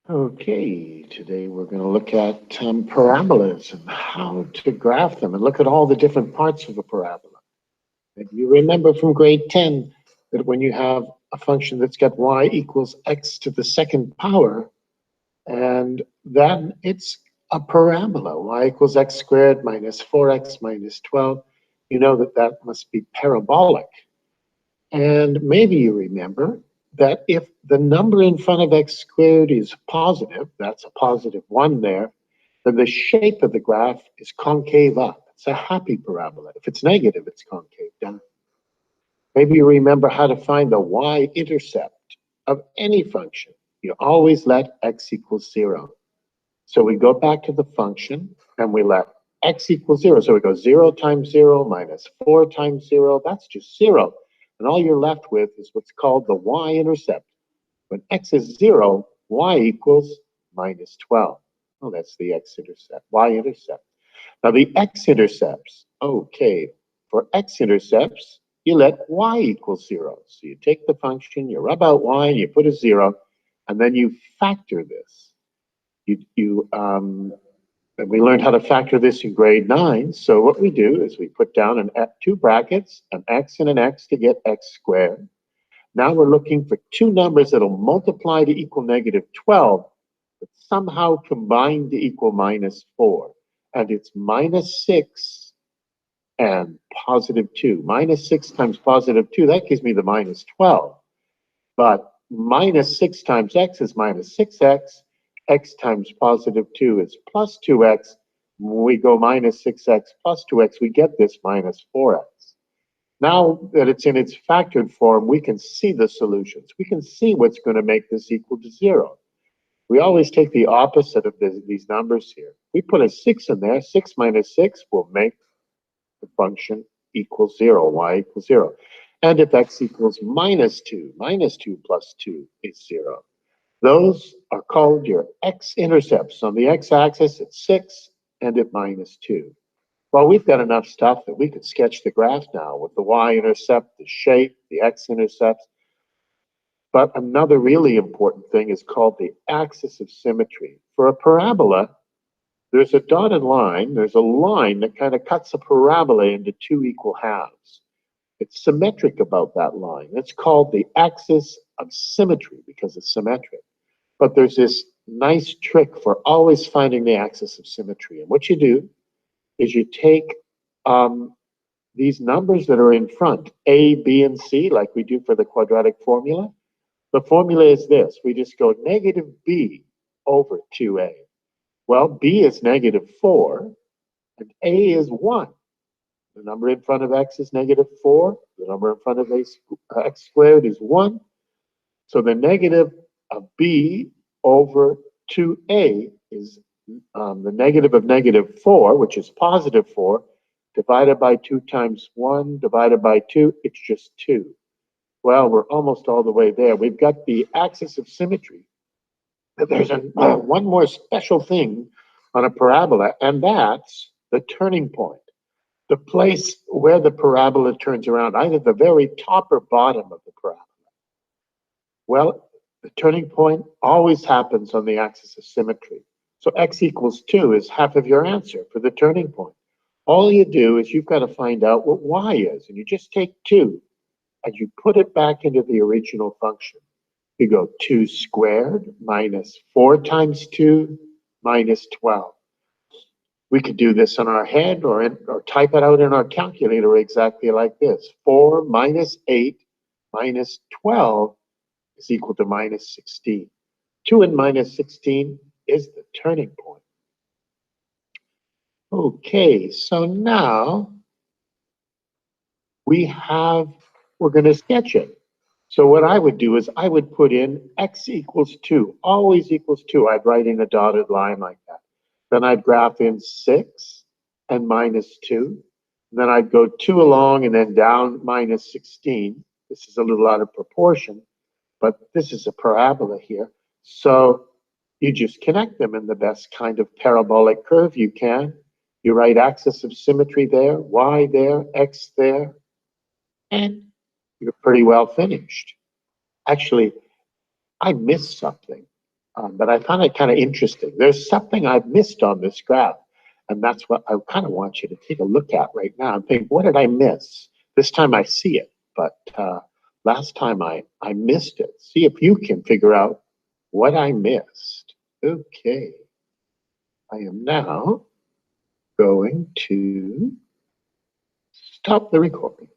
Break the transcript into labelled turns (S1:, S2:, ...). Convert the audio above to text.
S1: Okay, today we're going to look at parabolas and how to graph them and look at all the different parts of a parabola. And you remember from grade 10 that when you have a function that's got y equals x to the second power, and then it's a parabola, y equals x squared minus 4x minus 12, you know that that must be parabolic. And maybe you remember that if the number in front of x squared is positive, that's a positive 1 there, then the shape of the graph is concave up. It's a happy parabola. If it's negative, it's concave down. Maybe you remember how to find the y-intercept of any function. You always let x equals 0. So we go back to the function and we let x equals 0. So we go 0 times 0 minus 4 times 0. That's just 0. And all you're left with is what's called the y-intercept. When x is 0, y equals minus 12. Oh, that's the x-intercept, y-intercept. Now the x-intercepts, okay, for x-intercepts, you let y equal 0. So you take the function, you rub out y, and you put a 0, and then you factor this. And we learned how to factor this in grade 9. So what we do is we put down two brackets, an x and an x to get x squared. Now we're looking for two numbers that'll multiply to equal negative 12, but somehow combine to equal minus 4. And it's minus 6 and positive 2. Minus 6 times positive 2, that gives me the minus 12. But minus 6 times x is minus 6x. X times positive 2 is plus 2x. When we go minus 6x plus 2x, we get this minus 4x. Now that it's in its factored form, we can see the solutions. We can see what's going to make this equal to 0. We always take the opposite of these numbers here. We put a 6 in there. 6 minus 6 will make the function equal 0, y equals 0. And if x equals minus 2 plus 2 is 0. Those are called your x-intercepts. On the x-axis, it's 6, and at minus 2. Well, we've got enough stuff that we could sketch the graph now with the y-intercept, the shape, the x-intercepts. But another really important thing is called the axis of symmetry. For a parabola, there's a dotted line. There's a line that kind of cuts a parabola into two equal halves. It's symmetric about that line. It's called the axis of symmetry because it's symmetric. But there's this nice trick for always finding the axis of symmetry. And what you do is you take these numbers that are in front, A, B, and C, like we do for the quadratic formula. The formula is this. We just go negative B over 2A. Well, B is negative 4, and A is 1. The number in front of x is negative 4. The number in front of x squared is 1. So the negative of b over 2a is the negative of negative 4, which is positive 4, divided by 2 times 1 divided by 2, it's just 2. Well, we're almost all the way there. We've got the axis of symmetry. But there's one more special thing on a parabola, and that's the turning point. The place where the parabola turns around, either the very top or bottom of the parabola. Well, the turning point always happens on the axis of symmetry. So x equals 2 is half of your answer for the turning point. All you do is you've got to find out what y is, and you just take 2 and you put it back into the original function. You go 2 squared minus 4 times 2 minus 12. We could do this in our head or type it out in our calculator exactly like this. 4 minus 8 minus 12 is equal to minus 16. 2 and minus 16 is the turning point. Okay, so now we're going to sketch it. So what I would do is I would put in x equals 2, always equals 2. I'd write in a dotted line like that. Then I'd graph in 6 and minus 2. Then I'd go 2 along and then down minus 16. This is a little out of proportion, but this is a parabola here. So you just connect them in the best kind of parabolic curve you can. You write axis of symmetry there, y there, x there, and you're pretty well finished. Actually, I missed something. But I found it kind of interesting. There's something I've missed on this graph, and that's what I kind of want you to take a look at right now and think, what did I miss? This time I see it, but last time I missed it. See if you can figure out what I missed. Okay. I am now going to stop the recording.